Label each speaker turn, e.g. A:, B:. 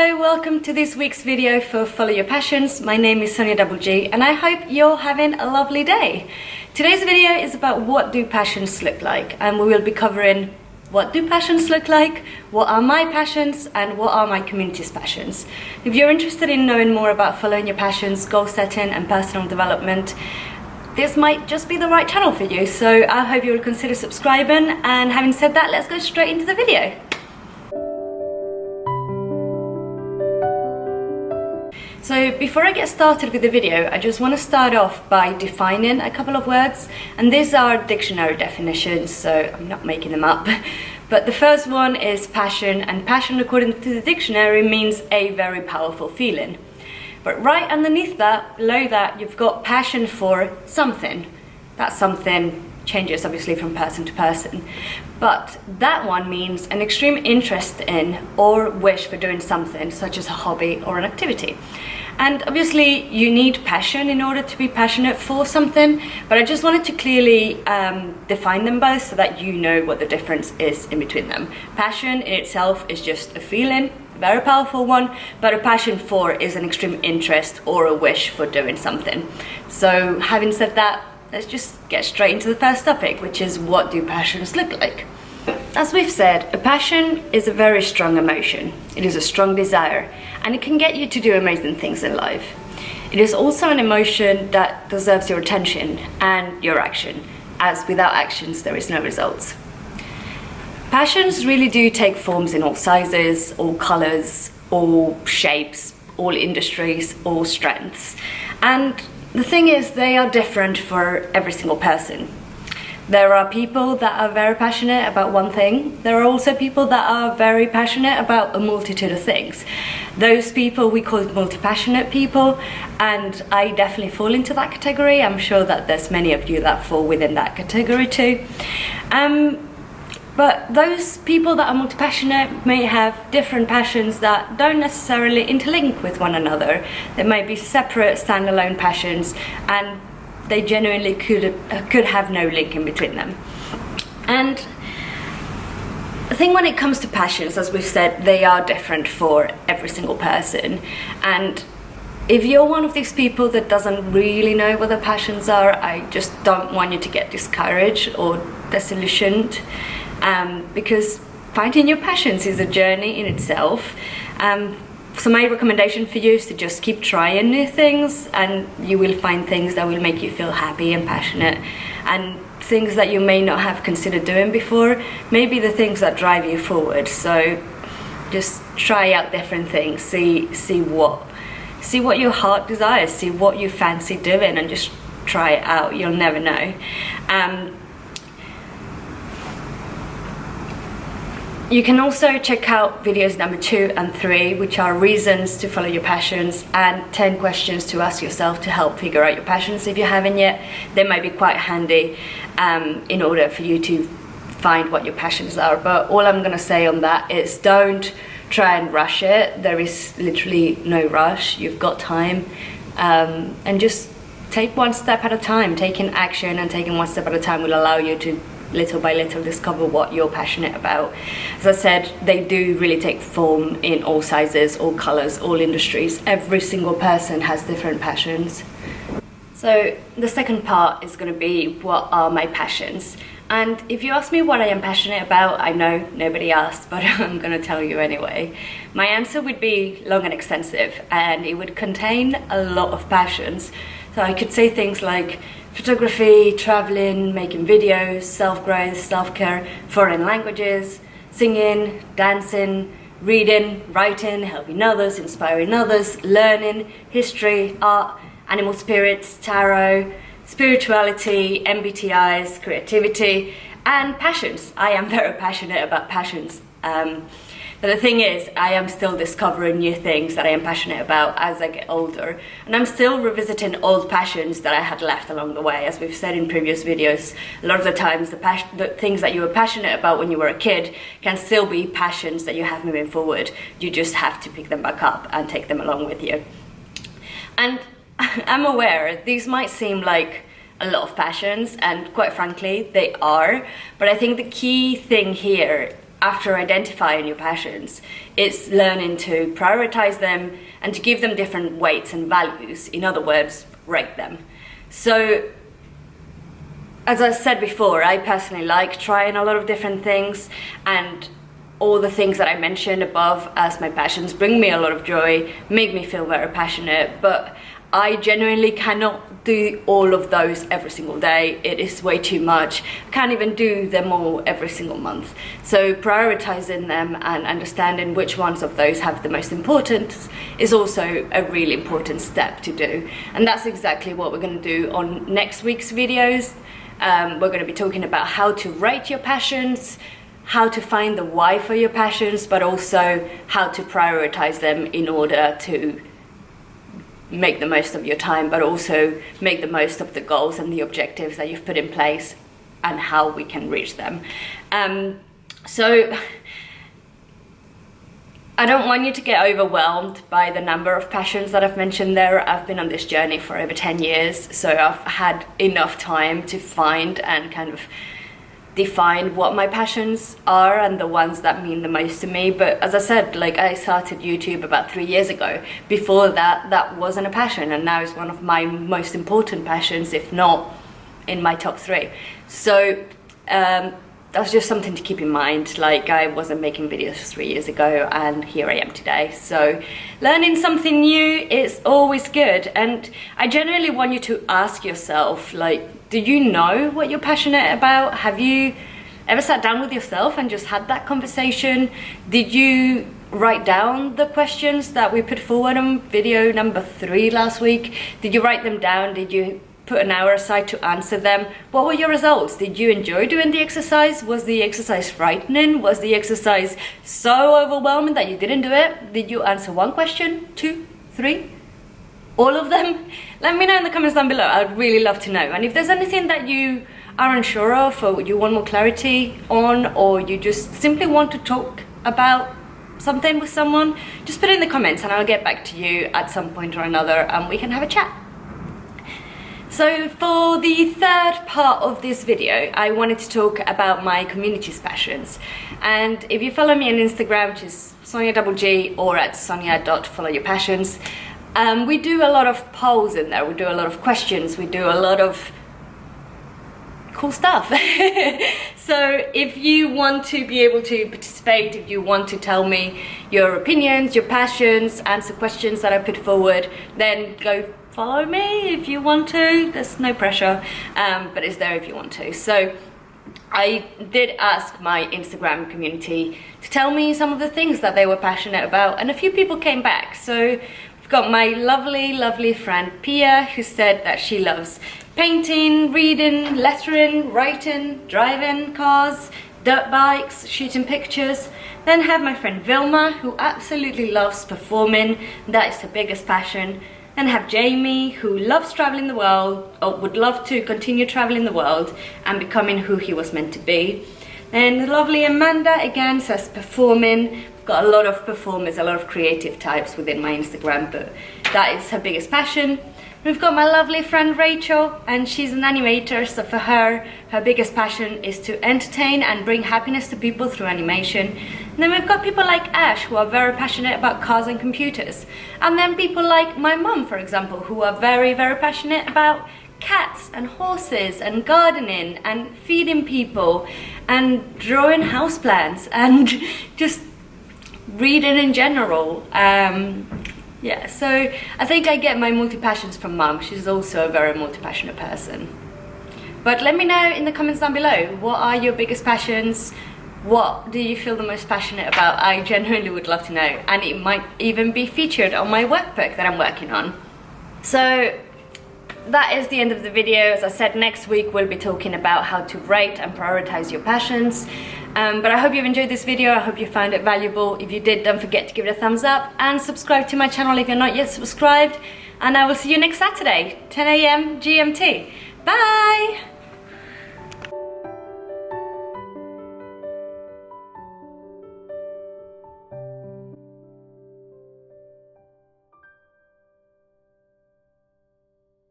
A: Hello, welcome to this week's video for Follow Your Passions. My name is Sonia DoubleG and I hope you're having a lovely day. Today's video is about what do passions look like, and we will be covering what do passions look like, what are my passions, and what are my community's passions. If you're interested in knowing more about following your passions, goal setting and personal development, this might just be the right channel for you, so I hope you will consider subscribing. And having said that, let's go straight into the video. So before I get started with the video, I just want to start off by defining a couple of words, and these are dictionary definitions, so I'm not making them up. But the first one is passion, and passion according to the dictionary means a very powerful feeling. But right underneath that, below that, you've got passion for something. That something changes obviously from person to person, but that one means an extreme interest in or wish for doing something, such as a hobby or an activity. And obviously you need passion in order to be passionate for something, but I just wanted to clearly define them both so that you know what the difference is in between them. Passion in itself is just a feeling, a very powerful one, but a passion for is an extreme interest or a wish for doing something. So having said that, let's just get straight into the first topic, which is what do passions look like? As we've said, a passion is a very strong emotion. It is a strong desire, and it can get you to do amazing things in life. It is also an emotion that deserves your attention and your action, as without actions there is no results. Passions really do take forms in all sizes, all colours, all shapes, all industries, all strengths. And the thing is, they are different for every single person. There are people that are very passionate about one thing. There are also people that are very passionate about a multitude of things. Those people we call multi-passionate people, and I definitely fall into that category. I'm sure that there's many of you that fall within that category too. But those people that are multi-passionate may have different passions that don't necessarily interlink with one another. They might be separate, standalone passions, and they genuinely could have no link in between them. And the thing when it comes to passions, as we've said, they are different for every single person. And if you're one of these people that doesn't really know what their passions are, I just don't want you to get discouraged or disillusioned, because finding your passions is a journey in itself. So my recommendation for you is to just keep trying new things, and you will find things that will make you feel happy and passionate, and things that you may not have considered doing before, maybe the things that drive you forward. So just try out different things, see what your heart desires, see what you fancy doing, and just try it out. You'll never know. You can also check out videos number 2 and 3, which are reasons to follow your passions and 10 questions to ask yourself to help figure out your passions if you haven't yet. They might be quite handy in order for you to find what your passions are. But all I'm going to say on that is don't try and rush it. There is literally no rush. You've got time, and just take one step at a time. Taking action and taking one step at a time will allow you to little by little discover what you're passionate about. As I said, they do really take form in all sizes, all colours, all industries. Every single person has different passions. So the second part is going to be what are my passions? And if you ask me what I am passionate about, I know nobody asked, but I'm going to tell you anyway. My answer would be long and extensive, and it would contain a lot of passions. So I could say things like photography, traveling, making videos, self-growth, self-care, foreign languages, singing, dancing, reading, writing, helping others, inspiring others, learning, history, art, animal spirits, tarot, spirituality, MBTIs, creativity, and passions. I am very passionate about passions. But the thing is, I am still discovering new things that I am passionate about as I get older. And I'm still revisiting old passions that I had left along the way. As we've said in previous videos, a lot of the times the things that you were passionate about when you were a kid can still be passions that you have moving forward. You just have to pick them back up and take them along with you. And I'm aware these might seem like a lot of passions, and quite frankly, they are. But I think the key thing here after identifying your passions, it's learning to prioritize them and to give them different weights and values. In other words, rate them. So, as I said before, I personally like trying a lot of different things, and all the things that I mentioned above as my passions bring me a lot of joy, make me feel very passionate, but I genuinely cannot do all of those every single day. It is way too much. I can't even do them all every single month. So prioritizing them and understanding which ones of those have the most importance is also a really important step to do. And that's exactly what we're going to do on next week's videos. We're going to be talking about how to rate your passions, how to find the why for your passions, but also how to prioritize them in order to make the most of your time, but also make the most of the goals and the objectives that you've put in place and how we can reach them. So I don't want you to get overwhelmed by the number of passions that I've mentioned there. I've been on this journey for over 10 years, so I've had enough time to find and kind of define what my passions are and the ones that mean the most to me. But as I said, like, I started YouTube about 3 years ago. Before that, that wasn't a passion, and now it's one of my most important passions, if not in my top 3. So that's just something to keep in mind. Like, I wasn't making videos 3 years ago, and here I am today. So learning something new is always good, and I generally want you to ask yourself, like, do you know what you're passionate about? Have you ever sat down with yourself and just had that conversation? Did you write down the questions that we put forward on video number 3 last week? Did you write them down? Did you put an hour aside to answer them? What were your results? Did you enjoy doing the exercise? Was the exercise frightening? Was the exercise so overwhelming that you didn't do it? Did you answer 1 question, 2, 3? All of them? Let me know in the comments down below. I'd really love to know. And if there's anything that you are unsure of, or you want more clarity on, or you just simply want to talk about something with someone, just put it in the comments and I'll get back to you at some point or another and we can have a chat. So for the third part of this video, I wanted to talk about my community's passions. And if you follow me on Instagram, which is Sonia DoubleG, or at sonia.followyourpassions, we do a lot of polls in there, we do a lot of questions, we do a lot of cool stuff. So if you want to be able to participate, if you want to tell me your opinions, your passions, answer questions that I put forward, then go follow me if you want to. There's no pressure, but it's there if you want to. So I did ask my Instagram community to tell me some of the things that they were passionate about, and a few people came back. So got my lovely friend Pia, who said that she loves painting, reading, lettering, writing, driving cars, dirt bikes, shooting pictures. Then have my friend Vilma, who absolutely loves performing. That is her biggest passion. Then have Jamie, who loves traveling the world, or would love to continue traveling the world and becoming who he was meant to be. Then the lovely Amanda again says performing. Got a lot of performers, a lot of creative types within my Instagram, but that is her biggest passion. We've got my lovely friend Rachel, and she's an animator, so for her biggest passion is to entertain and bring happiness to people through animation. And then we've got people like Ash, who are very passionate about cars and computers. And then people like my mum, for example, who are very passionate about cats and horses and gardening and feeding people and drawing houseplants and just reading in general. Yeah, so I think I get my multi-passions from Mum. She's also a very multi-passionate person. But let me know in the comments down below, what are your biggest passions? What do you feel the most passionate about? I genuinely would love to know, and it might even be featured on my workbook that I'm working on. So that is the end of the video. As I said, next week we'll be talking about how to rate and prioritize your passions. But I hope you've enjoyed this video. I hope you found it valuable. If you did, don't forget to give it a thumbs up and subscribe to my channel if you're not yet subscribed. And I will see you next Saturday, 10 AM GMT. Bye!